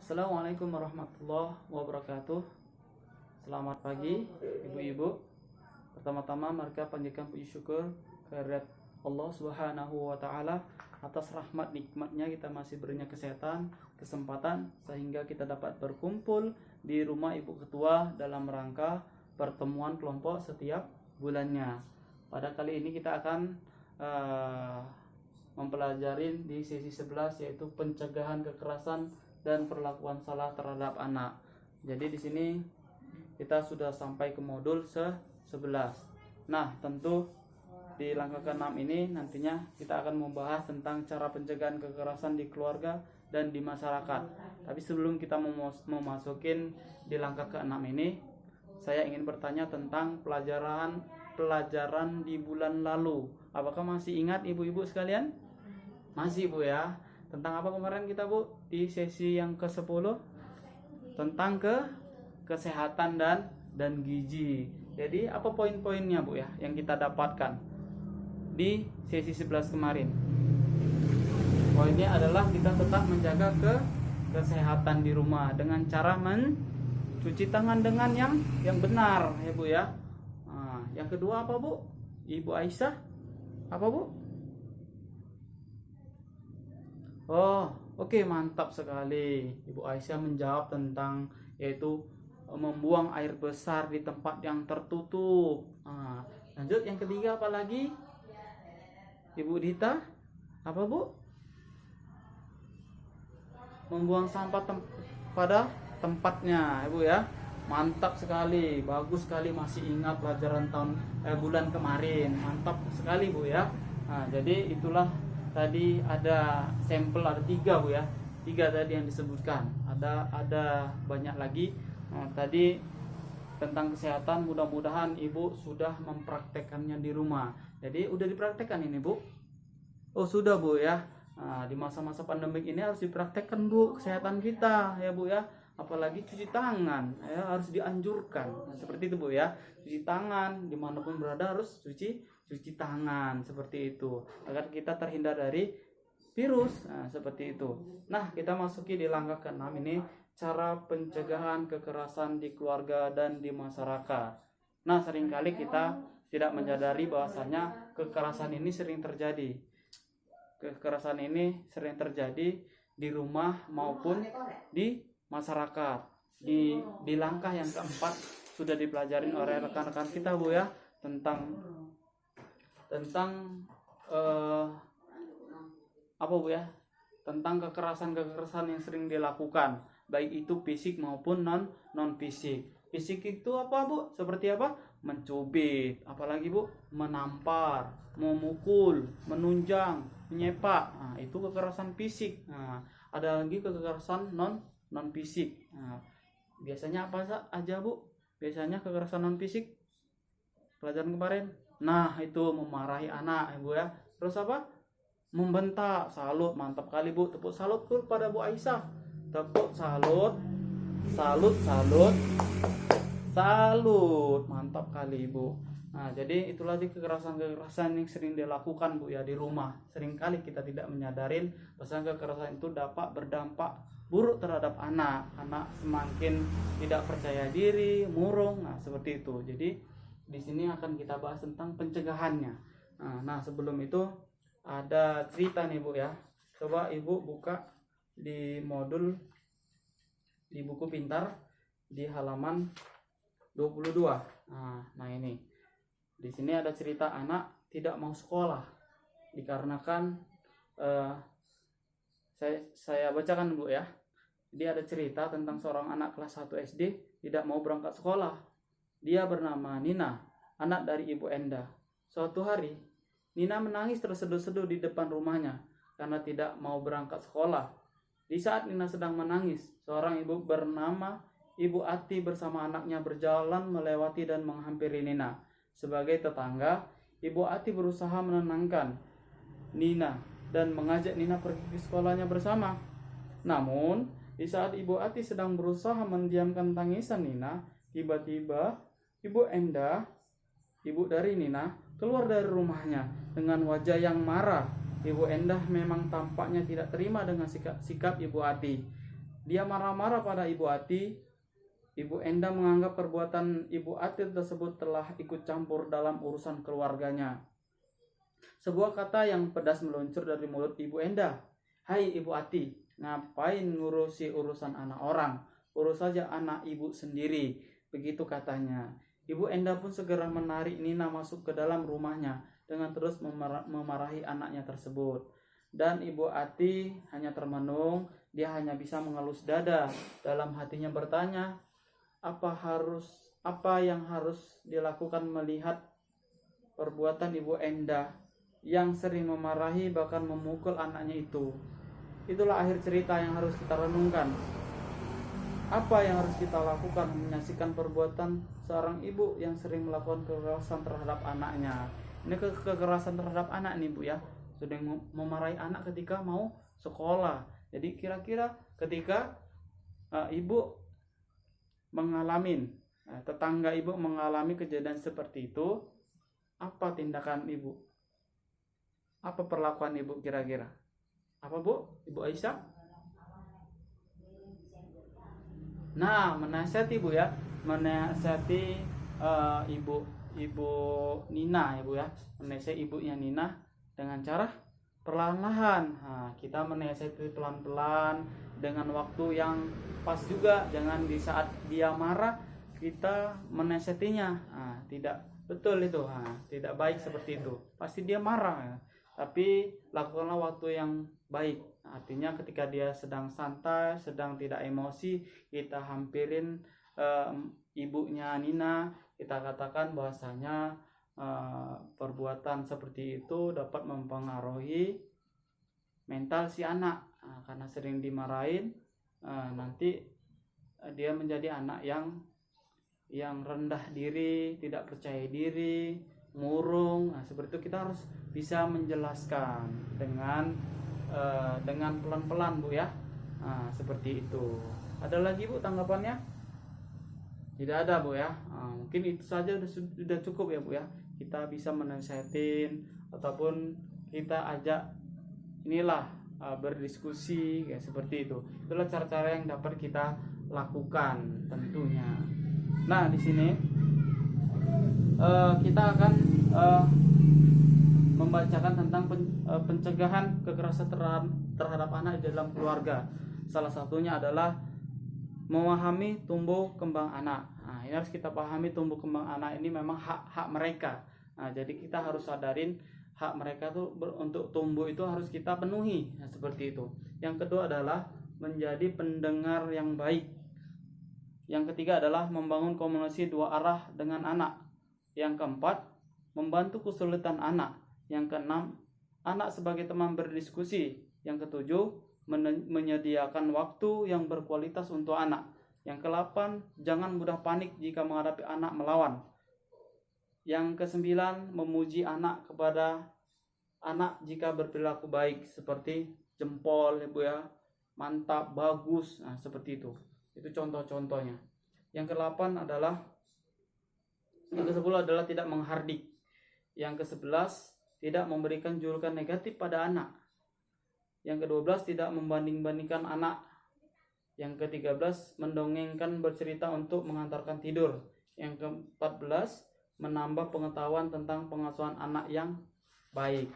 Assalamualaikum warahmatullahi wabarakatuh. Selamat pagi ibu-ibu. Pertama-tama mereka panjatkan puji syukur kehadirat Allah Subhanahu wa taala atas rahmat nikmatnya kita masih berinya kesehatan, kesempatan sehingga kita dapat berkumpul di rumah Ibu Ketua dalam rangka pertemuan kelompok setiap bulannya. Pada kali ini kita akan mempelajari di sesi 11 yaitu pencegahan kekerasan dan perlakuan salah terhadap anak. Jadi di sini kita sudah sampai ke modul 11. Nah, tentu di langkah ke-6 ini nantinya kita akan membahas tentang cara pencegahan kekerasan di keluarga dan di masyarakat. Tapi sebelum kita memasukin di langkah ke-6 ini, saya ingin bertanya tentang pelajaran di bulan lalu. Apakah masih ingat ibu-ibu sekalian? Masih Bu ya. Tentang apa kemarin kita Bu di sesi yang ke-10? Tentang kesehatan dan gizi. Jadi apa poin-poinnya Bu ya yang kita dapatkan di sesi 11 kemarin? Poinnya adalah kita tetap menjaga kesehatan di rumah dengan cara mencuci tangan dengan yang benar ya Bu ya. Nah, yang kedua apa Bu? Ibu Aisyah apa Bu? Oh, oke, mantap sekali. Ibu Aisyah menjawab tentang yaitu membuang air besar di tempat yang tertutup. Nah, lanjut yang ketiga apa lagi? Ibu Dita, apa Bu? Membuang sampah pada tempatnya, Ibu ya. Mantap sekali, bagus sekali masih ingat pelajaran bulan kemarin. Mantap sekali Bu ya. Nah, jadi itulah tadi ada sampel ada 3 Bu ya. 3 tadi yang disebutkan. Ada banyak lagi. Nah, tadi tentang kesehatan mudah-mudahan Ibu sudah mempraktekkannya di rumah. Jadi udah dipraktekkan ini Bu? Oh sudah Bu ya. Nah, di masa-masa pandemik ini harus dipraktekkan Bu kesehatan kita ya Bu ya. Apalagi cuci tangan ya harus dianjurkan. Nah, seperti itu Bu ya. Cuci tangan dimanapun berada harus cuci tangan seperti itu agar kita terhindar dari virus. Nah, seperti itu. Nah, kita masuki di langkah ke-6 ini cara pencegahan kekerasan di keluarga dan di masyarakat. Nah, seringkali kita tidak menyadari bahwasanya kekerasan ini sering terjadi. Kekerasan ini sering terjadi di rumah maupun di masyarakat. Di langkah yang keempat sudah dipelajarin oleh rekan-rekan kita Bu ya tentang apa Bu ya? Tentang kekerasan yang sering dilakukan, baik itu fisik maupun non fisik. Fisik itu apa Bu? Seperti apa? Mencubit, apalagi Bu? Menampar, memukul, menunjang, menyepak. Nah, itu kekerasan fisik. Nah, ada lagi kekerasan non fisik. Nah, biasanya apa aja Bu? Biasanya kekerasan non fisik pelajaran kemarin. Nah, itu memarahi anak Ibu ya. Terus apa? Membentak. Salut, mantap kali Bu. Tepuk salut kepada Bu Aisyah. Tepuk salut. Salut. Mantap kali Ibu. Nah, jadi itulah kekerasan yang sering dilakukan Bu ya di rumah. Seringkali kita tidak menyadarin bahwa kekerasan itu dapat berdampak buruk terhadap anak. Anak semakin tidak percaya diri, murung. Nah, seperti itu. Jadi di sini akan kita bahas tentang pencegahannya. Nah, sebelum itu ada cerita nih Bu ya. Coba Ibu buka di modul di buku pintar di halaman 22. Nah ini. Di sini ada cerita anak tidak mau sekolah dikarenakan saya bacakan Bu ya. Jadi ada cerita tentang seorang anak kelas 1 SD tidak mau berangkat sekolah. Dia bernama Nina, anak dari Ibu Enda. Suatu hari, Nina menangis terseduh-seduh di depan rumahnya karena tidak mau berangkat sekolah. Di saat Nina sedang menangis, seorang ibu bernama Ibu Ati bersama anaknya berjalan melewati dan menghampiri Nina. Sebagai tetangga, Ibu Ati berusaha menenangkan Nina dan mengajak Nina pergi ke sekolahnya bersama. Namun, di saat Ibu Ati sedang berusaha mendiamkan tangisan Nina, tiba-tiba Ibu Enda, ibu dari Nina, keluar dari rumahnya dengan wajah yang marah. Ibu Endah memang tampaknya tidak terima dengan sikap Ibu Ati. Dia marah-marah pada Ibu Ati. Ibu Enda menganggap perbuatan Ibu Ati tersebut telah ikut campur dalam urusan keluarganya. Sebuah kata yang pedas meluncur dari mulut Ibu Enda. "Hai Ibu Ati, ngapain ngurusi urusan anak orang? Urus saja anak ibu sendiri," begitu katanya. Ibu Enda pun segera menarik Nina masuk ke dalam rumahnya dengan terus memarahi anaknya tersebut. Dan Ibu Ati hanya termenung, dia hanya bisa mengelus dada. Dalam hatinya bertanya, apa yang harus dilakukan melihat perbuatan Ibu Enda yang sering memarahi bahkan memukul anaknya itu. Itulah akhir cerita yang harus kita renungkan. Apa yang harus kita lakukan menyaksikan perbuatan seorang ibu yang sering melakukan kekerasan terhadap anaknya. Ini kekerasan terhadap anak nih Bu ya. Sudah memarahi anak ketika mau sekolah. Jadi kira-kira ketika ibu mengalami, tetangga ibu mengalami kejadian seperti itu, apa tindakan ibu? Apa perlakuan ibu kira-kira? Apa Bu? Ibu Aisyah? Nah, menasihati Bu ya, menasihati ibu Nina ya Bu ya, menasihati ibunya Nina dengan cara perlahan-lahan. Nah, kita menasihati pelan-pelan dengan waktu yang pas juga, jangan di saat dia marah kita menasihatinya. Nah, tidak betul itu, tidak baik seperti itu. Pasti dia marah ya. Tapi lakukanlah waktu yang baik. Artinya ketika dia sedang santai, sedang tidak emosi, kita hampirin ibunya Nina, kita katakan bahwasanya perbuatan seperti itu dapat mempengaruhi mental si anak. Karena sering dimarahin, nanti dia menjadi anak yang rendah diri, tidak percaya diri, murung. Nah, seperti itu kita harus bisa menjelaskan dengan pelan-pelan Bu ya. Nah, seperti itu. Ada lagi Bu tanggapannya? Tidak ada Bu ya. Mungkin itu saja sudah cukup ya Bu ya. Kita bisa menasihatin ataupun kita ajak berdiskusi kayak seperti itu. Itulah cara-cara yang dapat kita lakukan tentunya. Nah, di sini kita akan membacakan tentang pencegahan kekerasan terhadap anak di dalam keluarga. Salah satunya adalah memahami tumbuh kembang anak. Nah, ini harus kita pahami, tumbuh kembang anak ini memang hak mereka. Nah, jadi kita harus sadarin hak mereka tuh untuk tumbuh itu harus kita penuhi. Nah, seperti itu. Yang kedua adalah menjadi pendengar yang baik. Yang ketiga adalah membangun komunikasi dua arah dengan anak. Yang keempat, membantu kesulitan anak. Yang keenam, anak sebagai teman berdiskusi. Yang ketujuh, menyediakan waktu yang berkualitas untuk anak. Yang ke-8, jangan mudah panik jika menghadapi anak melawan. Yang ke-9, memuji anak kepada anak jika berperilaku baik, seperti jempol Ibu ya, mantap, bagus. Nah, seperti itu. Itu contoh-contohnya. Yang ke-10 adalah tidak menghardik. Yang ke-11, tidak memberikan julukan negatif pada anak. Yang ke-12, tidak membanding-bandingkan anak. Yang ke-13, mendongengkan bercerita untuk mengantarkan tidur. Yang ke-14, menambah pengetahuan tentang pengasuhan anak yang baik.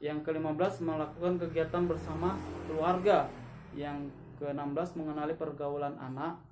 Yang ke-15, melakukan kegiatan bersama keluarga. Yang ke-16, mengenali pergaulan anak.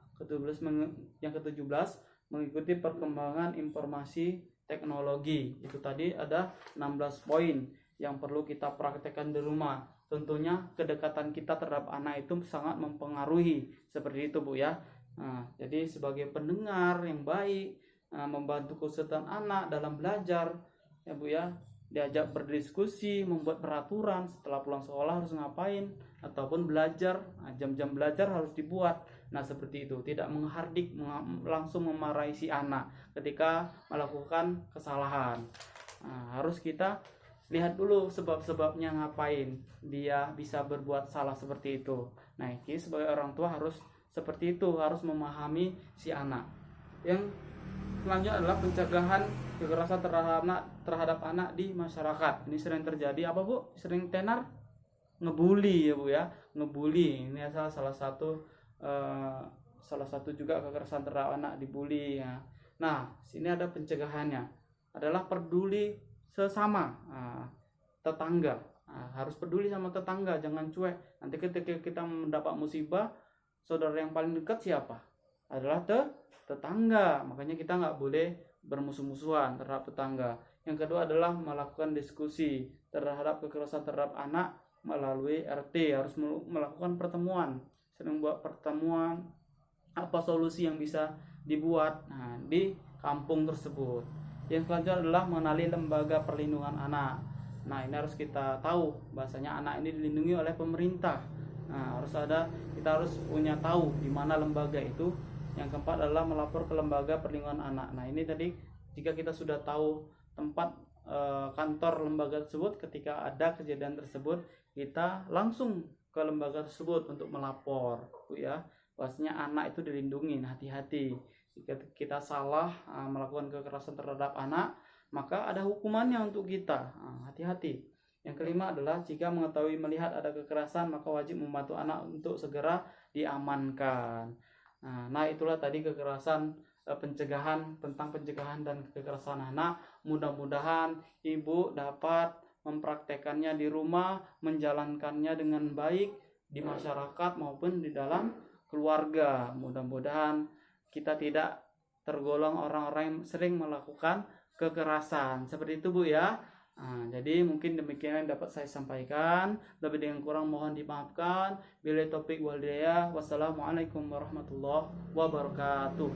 Yang ke-17, mengikuti perkembangan informasi teknologi. Itu tadi ada 16 poin yang perlu kita praktekkan di rumah. Tentunya kedekatan kita terhadap anak itu sangat mempengaruhi. Seperti itu Bu ya. Nah, jadi sebagai pendengar yang baik, membantu kesulitan anak dalam belajar ya Bu ya, diajak berdiskusi, membuat peraturan setelah pulang sekolah harus ngapain, ataupun belajar, jam-jam belajar harus dibuat. Nah, seperti itu, tidak menghardik, langsung memarahi si anak ketika melakukan kesalahan. Nah, harus kita lihat dulu sebab-sebabnya ngapain dia bisa berbuat salah seperti itu. Nah, ini sebagai orang tua harus seperti itu, harus memahami si anak. Yang selanjutnya adalah pencegahan kekerasan terhadap anak di masyarakat. Ini sering terjadi apa Bu? Sering tenar? ngebully ya Bu ya, ngebully ini salah satu juga kekerasan terhadap anak, dibully ya. Nah, sini ada pencegahannya adalah peduli sesama tetangga. Harus peduli sama tetangga, jangan cuek. Nanti ketika kita mendapat musibah, saudara yang paling dekat siapa? Adalah tetangga. Makanya kita nggak boleh bermusuh-musuhan terhadap tetangga. Yang kedua adalah melakukan diskusi terhadap kekerasan terhadap anak melalui RT. Harus melakukan pertemuan, sering buat pertemuan, apa solusi yang bisa dibuat di kampung tersebut. Yang selanjutnya adalah mengenali lembaga perlindungan anak. Nah, ini harus kita tahu bahasanya anak ini dilindungi oleh pemerintah. Nah, kita harus punya tahu di mana lembaga itu. Yang keempat adalah melapor ke lembaga perlindungan anak. Nah, ini tadi jika kita sudah tahu tempat kantor lembaga tersebut, ketika ada kejadian tersebut, kita langsung ke lembaga tersebut untuk melapor, Bu ya. Bahwasanya anak itu dilindungi. Hati-hati. Jika kita salah melakukan kekerasan terhadap anak, maka ada hukumannya untuk kita. Hati-hati. Yang kelima adalah jika mengetahui melihat ada kekerasan, maka wajib membantu anak untuk segera diamankan. Nah, itulah tadi kekerasan tentang pencegahan dan kekerasan anak. Mudah-mudahan ibu dapat mempraktekannya di rumah, menjalankannya dengan baik di masyarakat maupun di dalam keluarga. Mudah-mudahan kita tidak tergolong orang-orang yang sering melakukan kekerasan. Seperti itu Bu ya. Jadi mungkin demikian yang dapat saya sampaikan. Lebih dengan kurang mohon dimaafkan. Billahi taufik wal hidayah. Wassalamualaikum warahmatullahi wabarakatuh.